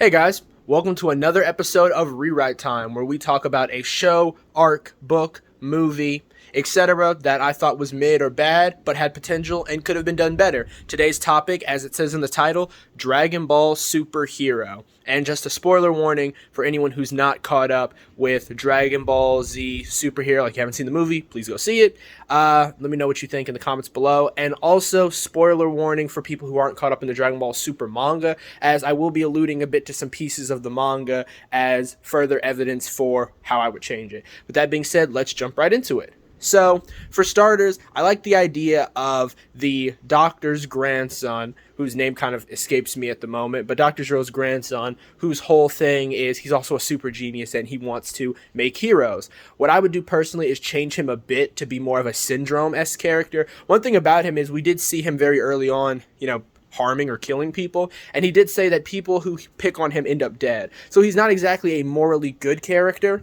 Hey guys, welcome to another episode of Rewrite Time, where we talk about a show, arc, book, movie, etc. that I thought was mid or bad, but had potential and could have been done better. Today's topic, as it says in the title, Dragon Ball Superhero. And just a spoiler warning for anyone who's not caught up with Dragon Ball Z Superhero, like you haven't seen the movie, please go see it. Let me know what you think in the comments below. And also, spoiler warning for people who aren't caught up in the Dragon Ball Super manga, as I will be alluding a bit to some pieces of the manga as further evidence for how I would change it. With that being said, let's jump right into it. So, for starters, I like the idea of the doctor's grandson, whose name kind of escapes me at the moment, but Dr. Zero's grandson, whose whole thing is he's also a super genius and he wants to make heroes. What I would do personally is change him a bit to be more of a Syndrome-esque character. One thing about him is we did see him very early on, harming or killing people, and he did say that people who pick on him end up dead. So he's not exactly a morally good character,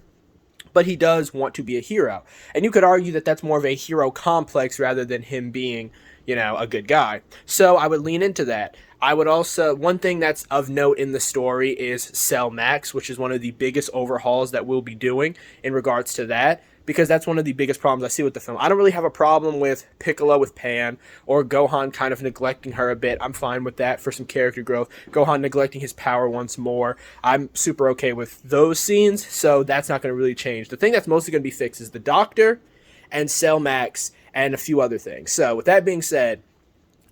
but he does want to be a hero. And you could argue that that's more of a hero complex rather than him being, a good guy. So I would lean into that. I would also, one thing that's of note in the story is Cell Max, which is one of the biggest overhauls that we'll be doing in regards to that, because that's one of the biggest problems I see with the film. I don't really have a problem with Piccolo with Pan or Gohan kind of neglecting her a bit. I'm fine with that for some character growth. Gohan neglecting his power once more. I'm super okay with those scenes, so that's not going to really change. The thing that's mostly going to be fixed is the Doctor and Cell Max and a few other things. So with that being said,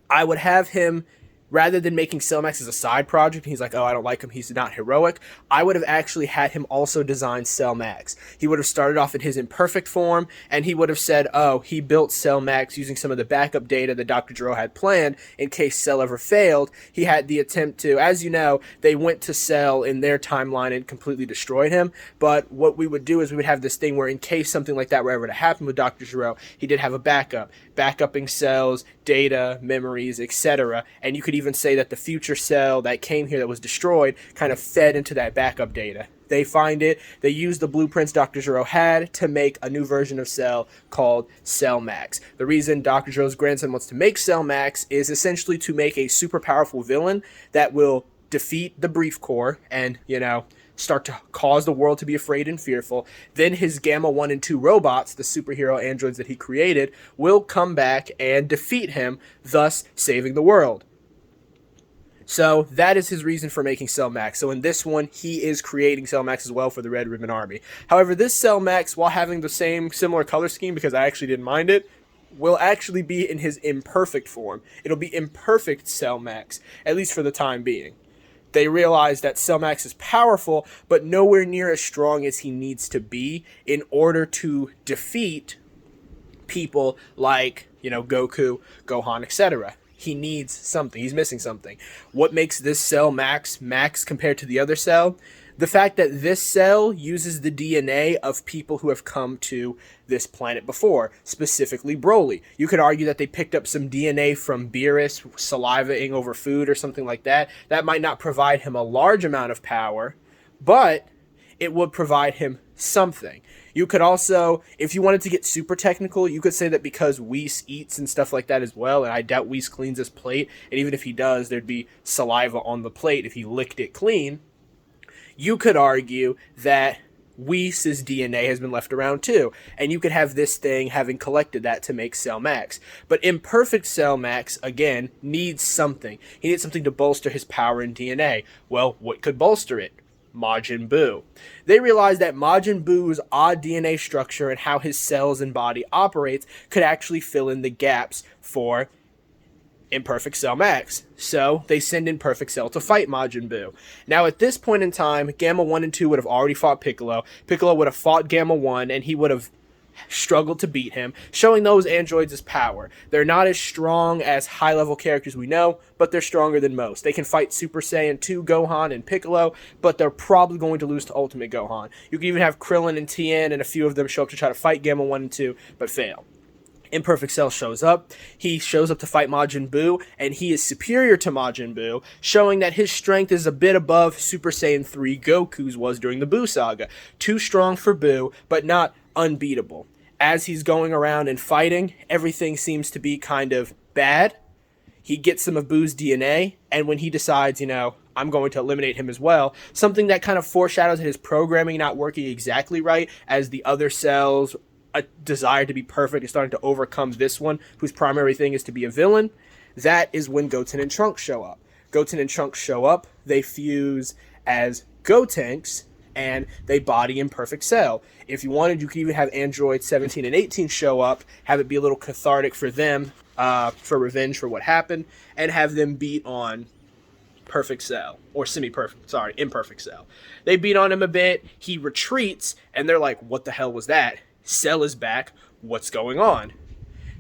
I would have him, rather than making Cell Max as a side project, he's like, oh, I don't like him, he's not heroic, I would have actually had him also design Cell Max. He would have started off in his imperfect form, and he would have said, oh, he built Cell Max using some of the backup data that Dr. Gero had planned in case Cell ever failed. He had the attempt to, as you know, they went to Cell in their timeline and completely destroyed him, but what we would do is we would have this thing where in case something like that were ever to happen with Dr. Gero, he did have a backuping Cell's data, memories, etc., and you could even say that the future Cell that came here that was destroyed kind of fed into that backup data. They find it, they use the blueprints Dr. Gero had to make a new version of Cell called Cell Max. The reason Dr. Gero's grandson wants to make Cell Max is essentially to make a super powerful villain that will defeat the Brief Corps and, start to cause the world to be afraid and fearful. Then his Gamma 1 and 2 robots, the superhero androids that he created, will come back and defeat him, thus saving the world. So that is his reason for making Cell Max. So in this one, he is creating Cell Max as well for the Red Ribbon Army. However, this Cell Max, while having the same similar color scheme, because I actually didn't mind it, will actually be in his imperfect form. It'll be imperfect Cell Max, at least for the time being. They realize that Cell Max is powerful, but nowhere near as strong as he needs to be in order to defeat people like, Goku, Gohan, etc. He needs something. He's missing something. What makes this Cell Max compared to the other Cell? The fact that this Cell uses the DNA of people who have come to this planet before, specifically Broly. You could argue that they picked up some DNA from Beerus salivating over food or something like that. That might not provide him a large amount of power, but it would provide him something. You could also, if you wanted to get super technical, you could say that because Whis eats and stuff like that as well, and I doubt Whis cleans his plate, and even if he does, there'd be saliva on the plate if he licked it clean. You could argue that Whis' DNA has been left around too, and you could have this thing having collected that to make Cell Max. But imperfect Cell Max, again, needs something. He needs something to bolster his power and DNA. Well, what could bolster it? Majin Buu. They realized that Majin Buu's odd DNA structure and how his cells and body operates could actually fill in the gaps for Imperfect Cell Max. So they send in Perfect Cell to fight Majin Buu. Now at this point in time, Gamma 1 and 2 would have already fought Piccolo. Piccolo would have fought Gamma 1 and he would have struggled to beat him, showing those androids his power. They're not as strong as high-level characters we know, but they're stronger than most. They can fight Super Saiyan 2 Gohan and Piccolo, but they're probably going to lose to Ultimate Gohan. You can even have Krillin and Tien and a few of them show up to try to fight Gamma 1 and 2, but fail. Imperfect Cell shows up. He shows up to fight Majin Buu, and he is superior to Majin Buu, showing that his strength is a bit above Super Saiyan 3 Goku's was during the Buu saga. Too strong for Buu, but not unbeatable. As he's going around and fighting, everything seems to be kind of bad. He gets some of Buu's DNA, and when he decides, I'm going to eliminate him as well. Something that kind of foreshadows his programming not working exactly right, as the other cells' a desire to be perfect is starting to overcome this one, whose primary thing is to be a villain. That is when Goten and Trunks show up. Goten and Trunks show up, they fuse as Gotenks, and they body in Perfect Cell. If you wanted, you could even have Android 17 and 18 show up, have it be a little cathartic for them, for revenge for what happened, and have them beat on Perfect Cell, or Imperfect Cell. They beat on him a bit, he retreats, and they're like, what the hell was that? Cell is back, what's going on?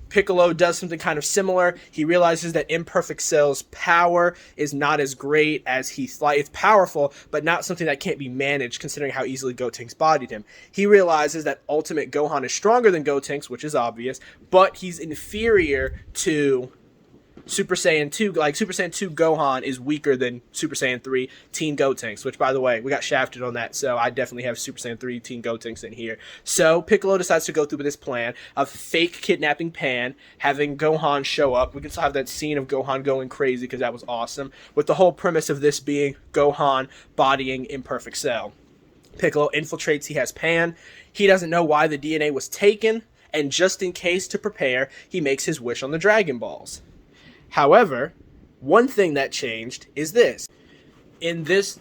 Piccolo does something kind of similar. He realizes that Imperfect Cell's power is not as great as he thought. It's powerful, but not something that can't be managed considering how easily Gotenks bodied him. He realizes that Ultimate Gohan is stronger than Gotenks, which is obvious, but he's inferior to Super Saiyan 2. Like, Super Saiyan 2 Gohan is weaker than Super Saiyan 3 Teen Gotenks, which, by the way, we got shafted on that, so I definitely have Super Saiyan 3 Teen Gotenks in here. So Piccolo decides to go through with this plan of fake kidnapping Pan, having Gohan show up. We can still have that scene of Gohan going crazy because that was awesome, with the whole premise of this being Gohan bodying Imperfect Cell. Piccolo infiltrates, he has Pan. He doesn't know why the DNA was taken, and just in case, to prepare, he makes his wish on the Dragon Balls. However, one thing that changed is this. In this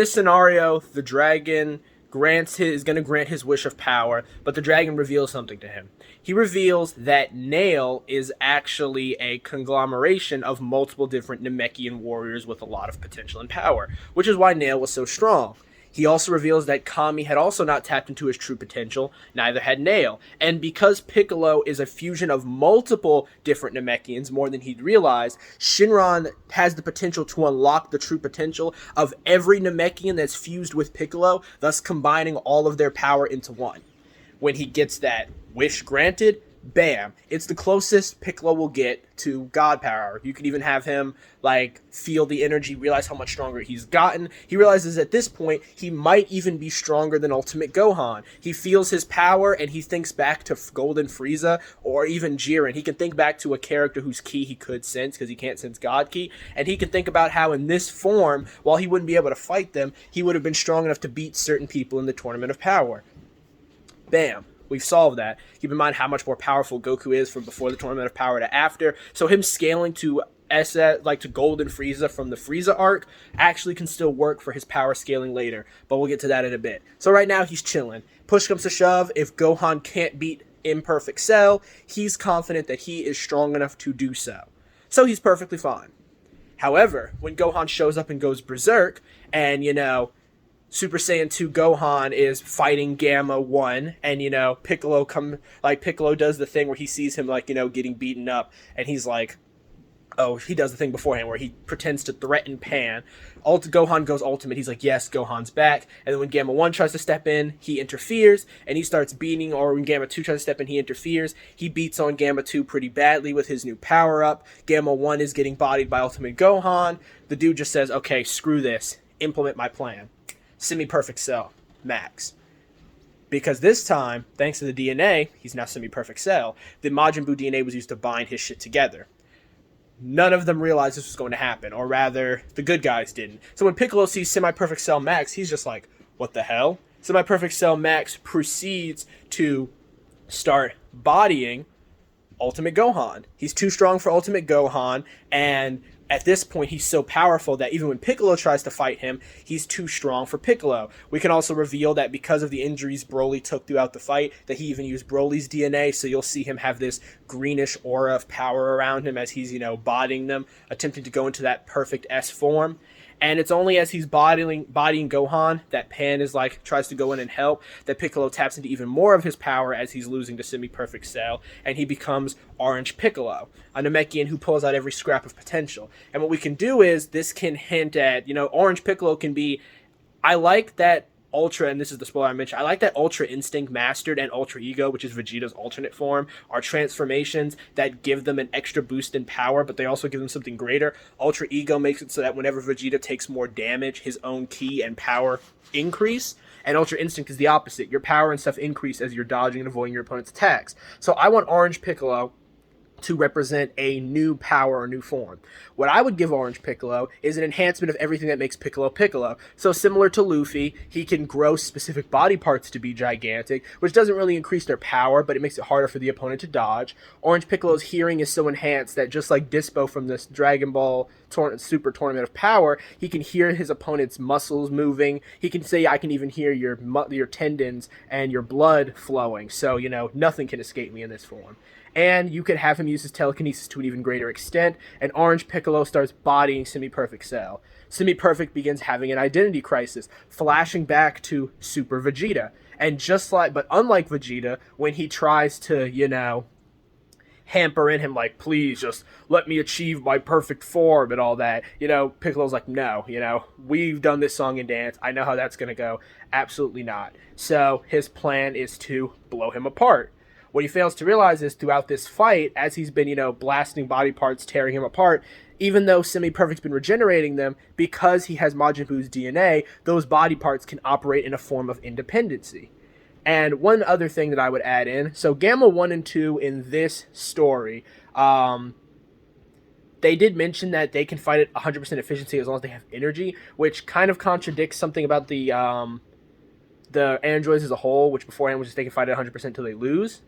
scenario, the dragon is going to grant his wish of power, but the dragon reveals something to him. He reveals that Nail is actually a conglomeration of multiple different Namekian warriors with a lot of potential and power, which is why Nail was so strong. He also reveals that Kami had also not tapped into his true potential, neither had Nail. And because Piccolo is a fusion of multiple different Namekians, more than he'd realized, Shinron has the potential to unlock the true potential of every Namekian that's fused with Piccolo, thus combining all of their power into one. When he gets that wish granted, bam, it's the closest Piccolo will get to God power. You can even have him, like, feel the energy, realize how much stronger he's gotten. He realizes at this point, he might even be stronger than Ultimate Gohan. He feels his power, and he thinks back to Golden Frieza, or even Jiren. He can think back to a character whose ki he could sense, because he can't sense God ki, and he can think about how in this form, while he wouldn't be able to fight them, he would have been strong enough to beat certain people in the Tournament of Power. Bam. We've solved that. Keep in mind how much more powerful Goku is from before the Tournament of Power to after. So him scaling to to Golden Frieza from the Frieza arc actually can still work for his power scaling later. But we'll get to that in a bit. So right now he's chilling. Push comes to shove. If Gohan can't beat Imperfect Cell, he's confident that he is strong enough to do so. So he's perfectly fine. However, when Gohan shows up and goes berserk, and, Super Saiyan 2 Gohan is fighting Gamma 1, and, Piccolo does the thing where he sees him, getting beaten up, and he's like, he does the thing beforehand where he pretends to threaten Pan. Gohan goes ultimate, he's like, yes, Gohan's back, and then when Gamma 1 tries to step in, he interferes, and he starts beating, or when Gamma 2 tries to step in, he interferes. He beats on Gamma 2 pretty badly with his new power-up. Gamma 1 is getting bodied by Ultimate Gohan. The dude just says, okay, screw this, implement my plan. Semi-Perfect Cell, Max. Because this time, thanks to the DNA, he's now Semi-Perfect Cell. The Majin Buu DNA was used to bind his shit together. None of them realized this was going to happen, or rather, the good guys didn't. So when Piccolo sees Semi-Perfect Cell Max, he's just like, what the hell? Semi-Perfect Cell Max proceeds to start bodying Ultimate Gohan. He's too strong for Ultimate Gohan, and at this point, he's so powerful that even when Piccolo tries to fight him, he's too strong for Piccolo. We can also reveal that because of the injuries Broly took throughout the fight, that he even used Broly's DNA, so you'll see him have this greenish aura of power around him as he's, bodying them, attempting to go into that perfect S form. And it's only as he's bodying Gohan that Pan tries to go in and help, that Piccolo taps into even more of his power as he's losing to Semi-Perfect Cell, and he becomes Orange Piccolo, a Namekian who pulls out every scrap of potential. And what we can do is, this can hint at, Orange Piccolo can be, I like that Ultra, and this is the spoiler I mentioned, I like that Ultra Instinct Mastered and Ultra Ego, which is Vegeta's alternate form, are transformations that give them an extra boost in power, but they also give them something greater. Ultra Ego makes it so that whenever Vegeta takes more damage, his own ki and power increase, and Ultra Instinct is the opposite. Your power and stuff increase as you're dodging and avoiding your opponent's attacks. So I want Orange Piccolo to represent a new power or new form. What I would give Orange Piccolo is an enhancement of everything that makes Piccolo Piccolo. So similar to Luffy, he can grow specific body parts to be gigantic, which doesn't really increase their power, but it makes it harder for the opponent to dodge. Orange Piccolo's hearing is so enhanced that just like Dispo from this Dragon Ball Super Tournament of Power, he can hear his opponent's muscles moving. He can say, I can even hear your tendons and your blood flowing. So, nothing can escape me in this form. And you could have him use his telekinesis to an even greater extent, and Orange Piccolo starts bodying Semi-Perfect Cell. Semi-Perfect begins having an identity crisis, flashing back to Super Vegeta. And but unlike Vegeta, when he tries to, hamper in him like, please just let me achieve my perfect form and all that, Piccolo's like, no, we've done this song and dance. I know how that's going to go. Absolutely not. So his plan is to blow him apart. What he fails to realize is throughout this fight, as he's been, blasting body parts, tearing him apart, even though Semi-Perfect's been regenerating them, because he has Majin Buu's DNA, those body parts can operate in a form of independency. And one other thing that I would add in, so Gamma 1 and 2 in this story, they did mention that they can fight at 100% efficiency as long as they have energy, which kind of contradicts something about the androids as a whole, which beforehand was just they can fight at 100% until they lose.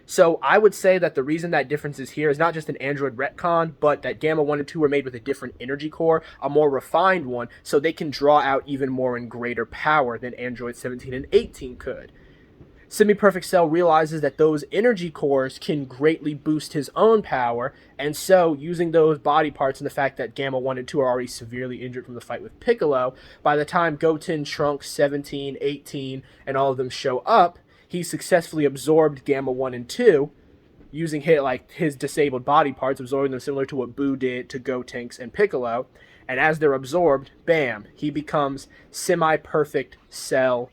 So I would say that the reason that difference is here is not just an android retcon, but that Gamma 1 and 2 were made with a different energy core, a more refined one, so they can draw out even more and greater power than Android 17 and 18 could. Semi-Perfect Cell realizes that those energy cores can greatly boost his own power, and so using those body parts and the fact that Gamma 1 and 2 are already severely injured from the fight with Piccolo, by the time Goten, Trunks, 17, 18, and all of them show up, he successfully absorbed Gamma 1 and 2, using his disabled body parts, absorbing them similar to what Buu did to Gotenks and Piccolo. And as they're absorbed, bam, he becomes Perfect Cell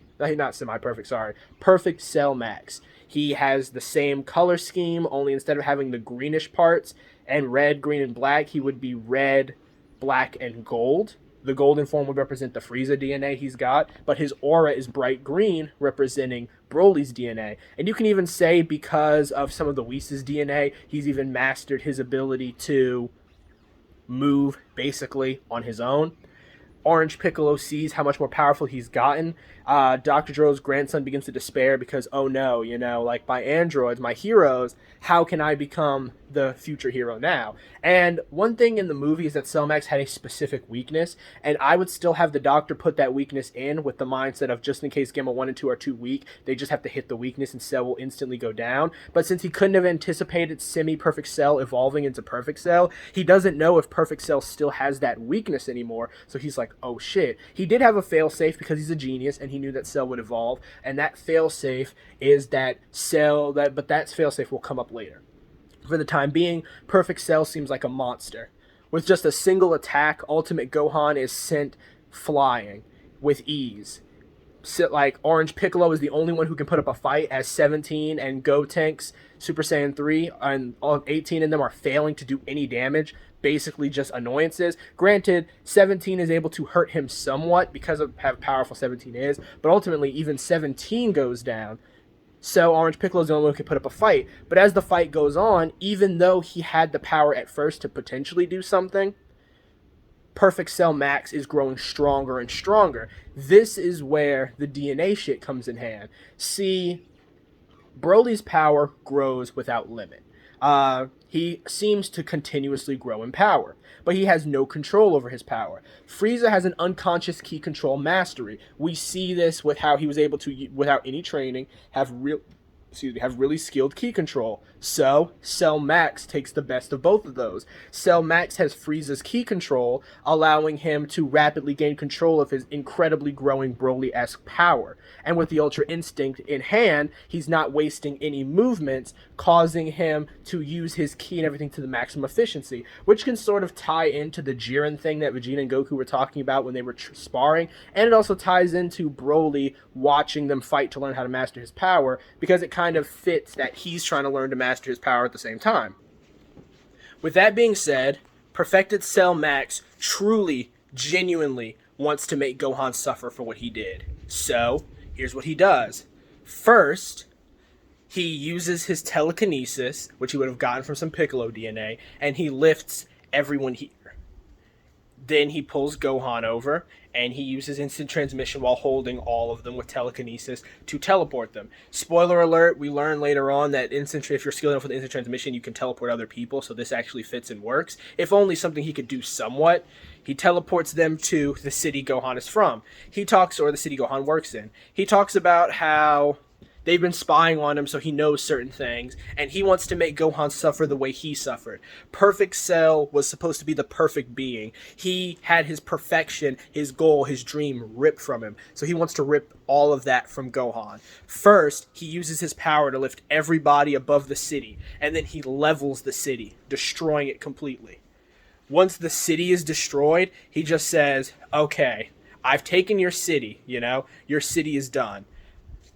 Max. He has the same color scheme, only instead of having the greenish parts and red, green, and black, he would be red, black, and gold. The golden form would represent the Frieza DNA he's got, but his aura is bright green, representing Broly's DNA. And you can even say because of some of the Whis' DNA, he's even mastered his ability to move, basically, on his own. Orange Piccolo sees how much more powerful he's gotten. Dr. Gero's grandson begins to despair because, oh no, my androids, my heroes, how can I become the future hero now? And one thing in the movie is that Cell Max had a specific weakness, and I would still have the Doctor put that weakness in with the mindset of just in case Gamma 1 and 2 are too weak, they just have to hit the weakness and Cell will instantly go down. But since he couldn't have anticipated Semi-Perfect Cell evolving into Perfect Cell, he doesn't know if Perfect Cell still has that weakness anymore, so he's like, oh shit. He did have a failsafe because he's a genius, and he knew that Cell would evolve, and that failsafe is that but that failsafe will come up later. For the time being, Perfect Cell seems like a monster. With just a single attack, Ultimate Gohan is sent flying with ease. Orange Piccolo is the only one who can put up a fight, as 17 and Gotenks, Super Saiyan 3, and all 18 of them are failing to do any damage, basically just annoyances. Granted, 17 is able to hurt him somewhat because of how powerful 17 is, but ultimately even 17 goes down. So Orange Piccolo is the only one who can put up a fight. But as the fight goes on, even though he had the power at first to potentially do something, Perfect Cell Max is growing stronger and stronger. This is where the DNA shit comes in hand. See, Broly's power grows without limit. He seems to continuously grow in power, but he has no control over his power. Frieza has an unconscious ki control mastery. We see this with how he was able to, without any training, have really skilled ki control. So, Cell Max takes the best of both of those. Cell Max has Frieza's ki control, allowing him to rapidly gain control of his incredibly growing Broly-esque power. And with the Ultra Instinct in hand, he's not wasting any movements, causing him to use his ki and everything to the maximum efficiency, which can sort of tie into the Jiren thing that Vegeta and Goku were talking about when they were sparring, and it also ties into Broly watching them fight to learn how to master his power, because it kind of fits that he's trying to learn to master his power at the same time. With that being said, Perfected Cell Max truly, genuinely wants to make Gohan suffer for what he did. So, here's what he does. First, he uses his telekinesis, which he would have gotten from some Piccolo DNA, and he lifts everyone here. Then he pulls Gohan over, and he uses instant transmission while holding all of them with telekinesis to teleport them. Spoiler alert, we learn later on that if you're skilled enough with instant transmission, you can teleport other people, so this actually fits and works. If only something he could do somewhat. He teleports them to the city Gohan is from. Or the city Gohan works in. He talks about how they've been spying on him, so he knows certain things, and he wants to make Gohan suffer the way he suffered. Perfect Cell was supposed to be the perfect being. He had his perfection, his goal, his dream ripped from him, so he wants to rip all of that from Gohan. First, he uses his power to lift everybody above the city, and then he levels the city, destroying it completely. Once the city is destroyed, he just says, okay, I've taken your city, your city is done.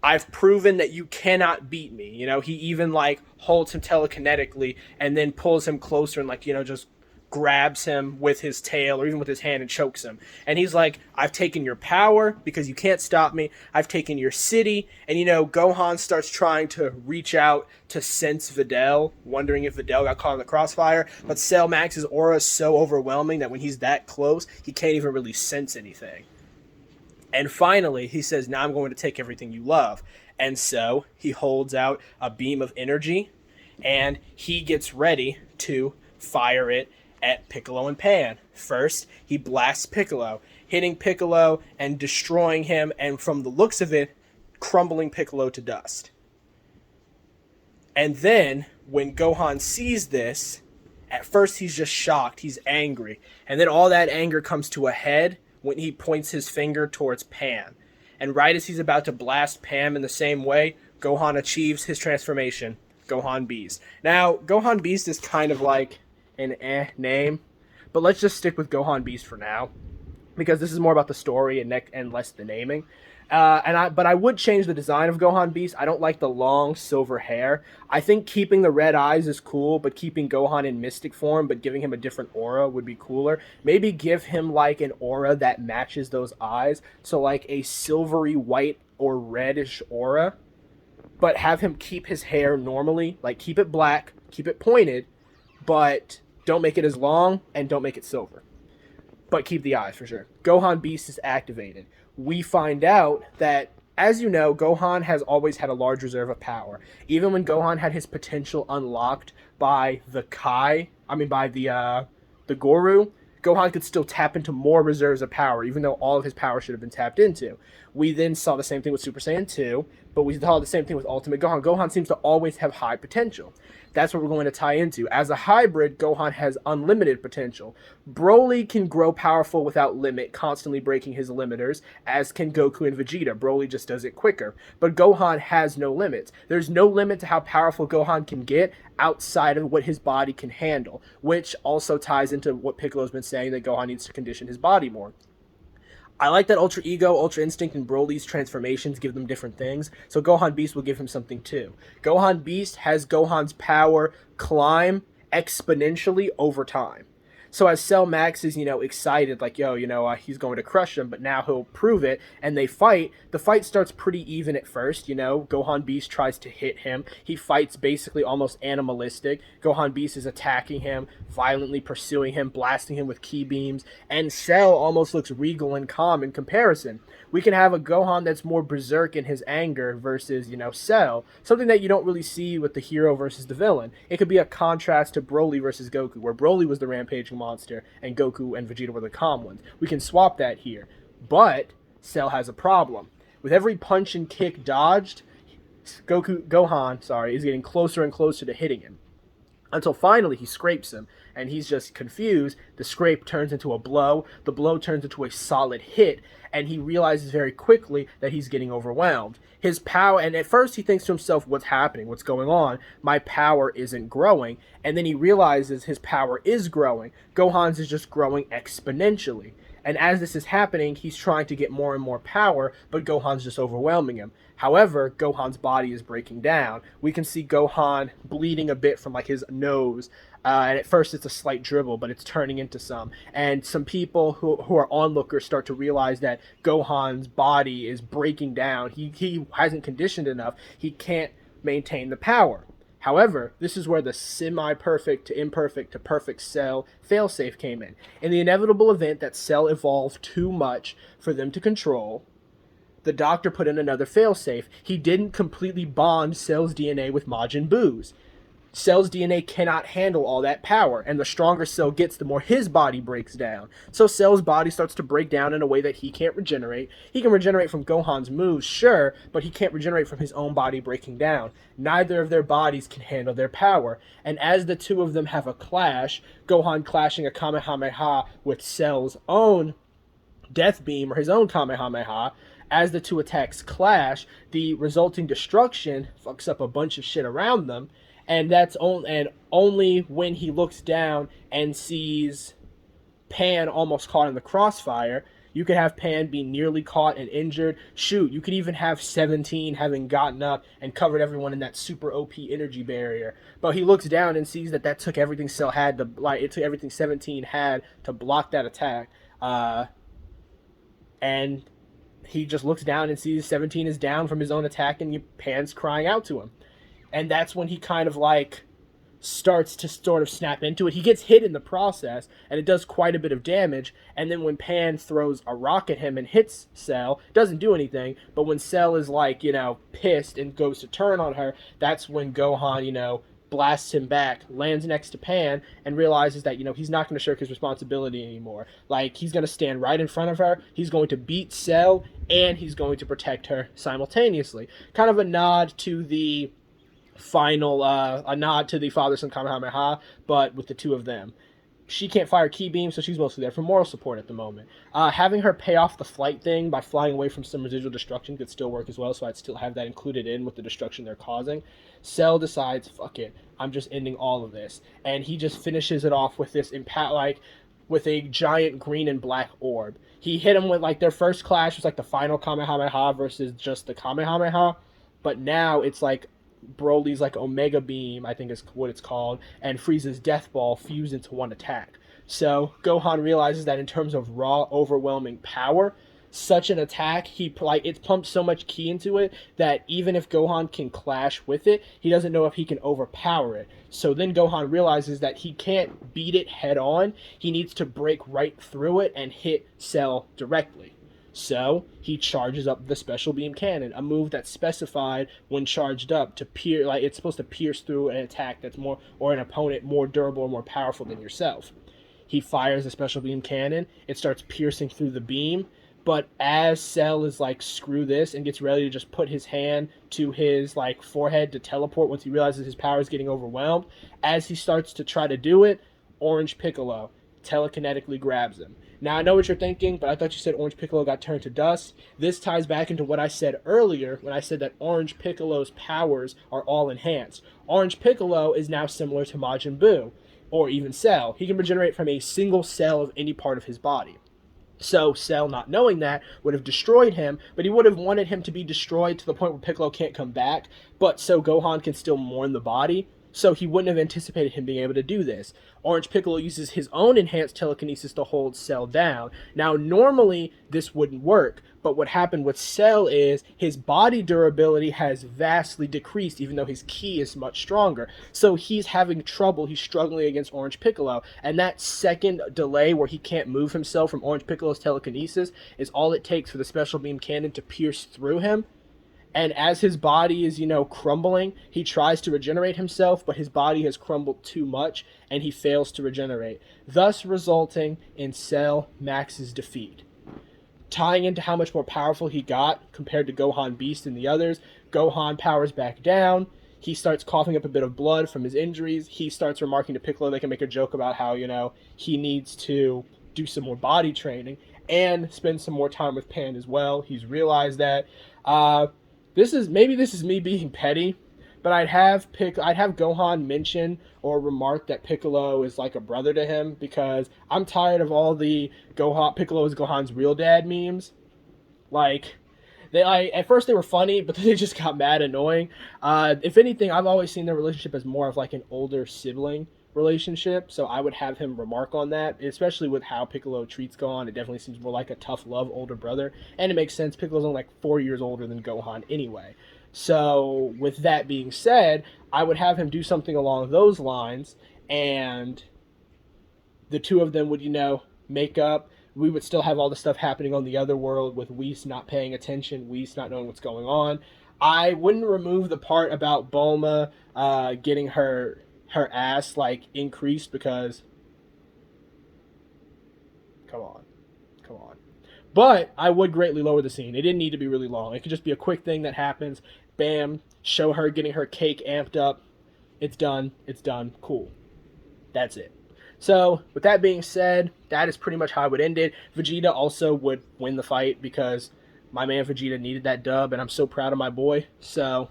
I've proven that you cannot beat me. He even holds him telekinetically and then pulls him closer and just grabs him with his tail or even with his hand and chokes him. And he's like, I've taken your power because you can't stop me. I've taken your city. And Gohan starts trying to reach out to sense Videl, wondering if Videl got caught in the crossfire. But Cell Max's aura is so overwhelming that when he's that close, he can't even really sense anything. And finally, he says, now I'm going to take everything you love. And so he holds out a beam of energy, and he gets ready to fire it at Piccolo and Pan. First, he blasts Piccolo, hitting Piccolo and destroying him, and from the looks of it, crumbling Piccolo to dust. And then, when Gohan sees this, at first he's just shocked, he's angry. And then all that anger comes to a head when he points his finger towards Pan. And right as he's about to blast Pan in the same way, Gohan achieves his transformation, Gohan Beast. Now, Gohan Beast is kind of like an name, but let's just stick with Gohan Beast for now, because this is more about the story and less the naming. But I would change the design of Gohan Beast. I don't like the long silver hair. I think keeping the red eyes is cool, but keeping Gohan in mystic form, but giving him a different aura would be cooler. Maybe give him an aura that matches those eyes. So a silvery white or reddish aura, but have him keep his hair normally. Keep it black, keep it pointed, but don't make it as long and don't make it silver. But keep the eyes for sure. Gohan Beast is activated. We find out that, as you know, Gohan has always had a large reserve of power. Even when Gohan had his potential unlocked by the Guru, Gohan could still tap into more reserves of power, even though all of his power should have been tapped into. We then saw the same thing with Super Saiyan 2, but we saw the same thing with Ultimate Gohan. Gohan seems to always have high potential. That's what we're going to tie into. As a hybrid, Gohan has unlimited potential. Broly can grow powerful without limit, constantly breaking his limiters, as can Goku and Vegeta. Broly just does it quicker. But Gohan has no limits. There's no limit to how powerful Gohan can get outside of what his body can handle, which also ties into what Piccolo's been saying, that Gohan needs to condition his body more. I like that Ultra Ego, Ultra Instinct, and Broly's transformations give them different things, so Gohan Beast will give him something too. Gohan Beast has Gohan's power climb exponentially over time. So as Cell Max is, excited, he's going to crush him, but now he'll prove it, and they fight. The fight starts pretty even at first, Gohan Beast tries to hit him. He fights basically almost animalistic. Gohan Beast is attacking him, violently pursuing him, blasting him with ki beams, and Cell almost looks regal and calm in comparison. We can have a Gohan that's more berserk in his anger versus, Cell, something that you don't really see with the hero versus the villain. It could be a contrast to Broly versus Goku, where Broly was the rampaging monster and Goku and Vegeta were the calm ones. We can swap that here. But Cell has a problem. With every punch and kick dodged, Gohan is getting closer and closer to hitting him. Until finally he scrapes him, and he's just confused. The scrape turns into a blow, the blow turns into a solid hit, and he realizes very quickly that he's getting overwhelmed. His power, and at first he thinks to himself, what's happening? What's going on? My power isn't growing. And then he realizes his power is growing. Gohan's is just growing exponentially. And as this is happening, he's trying to get more and more power, but Gohan's just overwhelming him. However, Gohan's body is breaking down. We can see Gohan bleeding a bit from his nose. And at first it's a slight dribble, but it's turning into some. And some people who are onlookers start to realize that Gohan's body is breaking down. He hasn't conditioned enough. He can't maintain the power. However, this is where the semi-perfect to imperfect to perfect Cell failsafe came in. In the inevitable event that Cell evolved too much for them to control, the Doctor put in another failsafe. He didn't completely bond Cell's DNA with Majin Buu's. Cell's DNA cannot handle all that power, and the stronger Cell gets, the more his body breaks down. So Cell's body starts to break down in a way that he can't regenerate. He can regenerate from Gohan's moves, sure, but he can't regenerate from his own body breaking down. Neither of their bodies can handle their power, and as the two of them have a clash, Gohan clashing a Kamehameha with Cell's own Death Beam, or his own Kamehameha, as the two attacks clash, the resulting destruction fucks up a bunch of shit around them. And only when he looks down and sees Pan almost caught in the crossfire. You could have Pan be nearly caught and injured. Shoot, you could even have 17 having gotten up and covered everyone in that super OP energy barrier. But he looks down and sees that took everything Cell had to, it took everything 17 had to block that attack. And he just looks down and sees 17 is down from his own attack, and Pan's crying out to him. And that's when he kind of starts to sort of snap into it. He gets hit in the process, and it does quite a bit of damage. And then when Pan throws a rock at him and hits Cell, doesn't do anything. But when Cell is pissed and goes to turn on her, that's when Gohan, blasts him back, lands next to Pan, and realizes that, he's not going to shirk his responsibility anymore. He's going to stand right in front of her, he's going to beat Cell, and he's going to protect her simultaneously. Kind of a nod to the father-son Kamehameha, but with the two of them. She can't fire Ki Beam, so she's mostly there for moral support at the moment. Having her pay off the flight thing by flying away from some residual destruction could still work as well, so I'd still have that included in with the destruction they're causing. Cell decides, fuck it, I'm just ending all of this. And he just finishes it off with this with a giant green and black orb. He hit him with, their first clash was the final Kamehameha versus just the Kamehameha, but now it's Broly's Omega Beam, I think is what it's called, and Frieza's Death Ball fused into one attack. So Gohan realizes that in terms of raw, overwhelming power, such an attack, it's pumped so much ki into it that even if Gohan can clash with it, he doesn't know if he can overpower it. So then Gohan realizes that he can't beat it head on, he needs to break right through it and hit Cell directly. So he charges up the Special Beam Cannon, a move that's specified when charged up to it's supposed to pierce through an attack that's more, or an opponent more durable or more powerful than yourself. He fires the Special Beam Cannon, it starts piercing through the beam, but as Cell is screw this and gets ready to just put his hand to his forehead to teleport once he realizes his power is getting overwhelmed, as he starts to try to do it, Orange Piccolo telekinetically grabs him. Now, I know what you're thinking, but I thought you said Orange Piccolo got turned to dust. This ties back into what I said earlier when I said that Orange Piccolo's powers are all enhanced. Orange Piccolo is now similar to Majin Buu, or even Cell. He can regenerate from a single cell of any part of his body. So Cell, not knowing that, would have destroyed him, but he would have wanted him to be destroyed to the point where Piccolo can't come back, but so Gohan can still mourn the body. So he wouldn't have anticipated him being able to do this. Orange Piccolo uses his own enhanced telekinesis to hold Cell down. Now, normally, this wouldn't work, but what happened with Cell is his body durability has vastly decreased, even though his ki is much stronger. So he's having trouble, he's struggling against Orange Piccolo, and that second delay where he can't move himself from Orange Piccolo's telekinesis is all it takes for the Special Beam Cannon to pierce through him. And as his body is, crumbling, he tries to regenerate himself, but his body has crumbled too much, and he fails to regenerate, thus resulting in Cell Max's defeat. Tying into how much more powerful he got compared to Gohan Beast and the others, Gohan powers back down, he starts coughing up a bit of blood from his injuries, he starts remarking to Piccolo they can make a joke about how, he needs to do some more body training, and spend some more time with Pan as well. He's realized that, This is me being petty, but I'd have Gohan mention or remark that Piccolo is like a brother to him, because I'm tired of all the Piccolo is Gohan's real dad memes. At first they were funny, but then they just got mad annoying. If anything, I've always seen their relationship as more of an older sibling relationship, so I would have him remark on that, especially with how Piccolo treats Gohan. It definitely seems more like a tough love older brother, and it makes sense. Piccolo's only like 4 years older than Gohan anyway. So with that being said, I would have him do something along those lines, and the two of them would, make up. We would still have all the stuff happening on the other world with Whis not paying attention, Whis not knowing what's going on. I wouldn't remove the part about Bulma getting her ass like increased, because come on, come on. But I would greatly lower the scene. It didn't need to be really long. It could just be a quick thing that happens. Bam, show her getting her cake amped up. It's done. It's done. Cool. That's it. So, with that being said, that is pretty much how I would end it. Vegeta also would win the fight, because my man Vegeta needed that dub, and I'm so proud of my boy. So,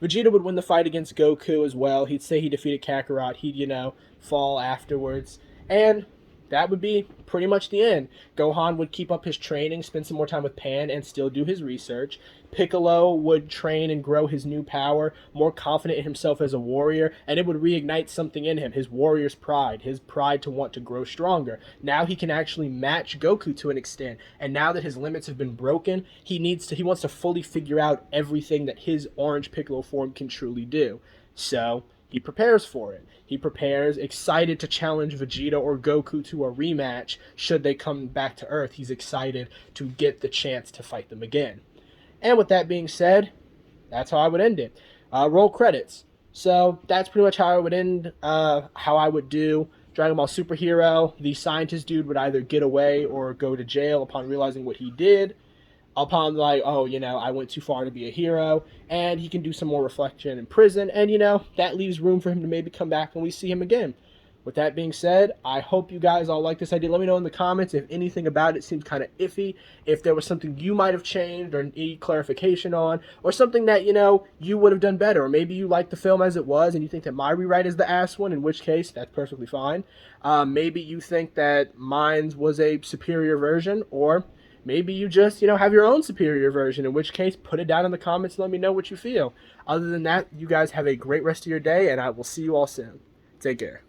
Vegeta would win the fight against Goku as well. He'd say he defeated Kakarot. He'd, fall afterwards. And that would be pretty much the end. Gohan would keep up his training, spend some more time with Pan, and still do his research. Piccolo would train and grow his new power, more confident in himself as a warrior, and it would reignite something in him, his warrior's pride, his pride to want to grow stronger. Now he can actually match Goku to an extent, and now that his limits have been broken, he wants to fully figure out everything that his orange Piccolo form can truly do. So, he prepares for it. He prepares, excited to challenge Vegeta or Goku to a rematch should they come back to Earth. He's excited to get the chance to fight them again. And with that being said, that's how I would end it. Roll credits. So that's pretty much how I would end, how I would do Dragon Ball Superhero. The scientist dude would either get away or go to jail upon realizing what he did. Upon I went too far to be a hero, and he can do some more reflection in prison, and that leaves room for him to maybe come back and we see him again. With that being said, I hope you guys all like this idea. Let me know in the comments if anything about it seems kind of iffy, if there was something you might have changed or need clarification on, or something that you would have done better, or maybe you like the film as it was and you think that my rewrite is the ass one, in which case that's perfectly fine. Maybe you think that mine's was a superior version, or maybe you just, have your own superior version, in which case, put it down in the comments and let me know what you feel. Other than that, you guys have a great rest of your day, and I will see you all soon. Take care.